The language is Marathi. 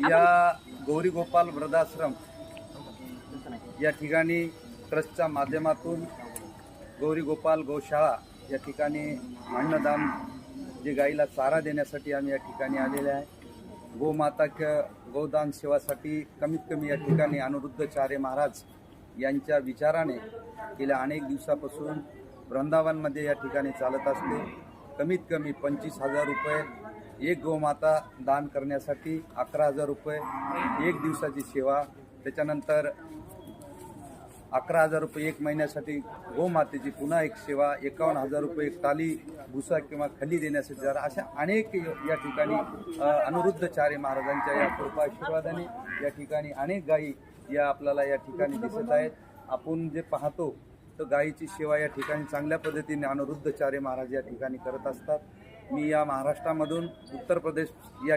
या गौरी गोपाल वृद्धाश्रम या ठिकाणी ट्रस्टच्या माध्यमातून गौरी गोपाल गौशाळा या ठिकाणी अन्नदान जे गाईला चारा देण्यासाठी आम्ही या ठिकाणी आलेले आहे। गोदान सेवासाठी कमीत कमी या ठिकाणी अनिरुद्धाचार्य महाराज यांच्या विचाराने गेल्या अनेक दिवसापासून वृंदावनमध्ये या ठिकाणी चालत असते। कमीत कमी 25,000 रुपये एक गोमाता दान करण्यासाठी, 11,000 रुपये एक दिवसाची सेवा, त्याच्यानंतर 11,000 रुपये एक महिन्यासाठी गोमातेची पुन्हा एक सेवा, 51,000 रुपये एक टाली भुसा किंवा खली देण्यासाठी जरा अशा अनेक या ठिकाणी अनिरुद्धाचार्य महाराजांच्या या कृपा आशीर्वादाने या ठिकाणी अनेक गायी या आपल्याला या ठिकाणी दिसत आहेत। आपण जे पाहतो तर गायीची सेवा या ठिकाणी चांगल्या पद्धतीने अनिरुद्धाचार्य महाराज या ठिकाणी करत असतात। मी या महाराष्ट्रामधून उत्तर प्रदेश या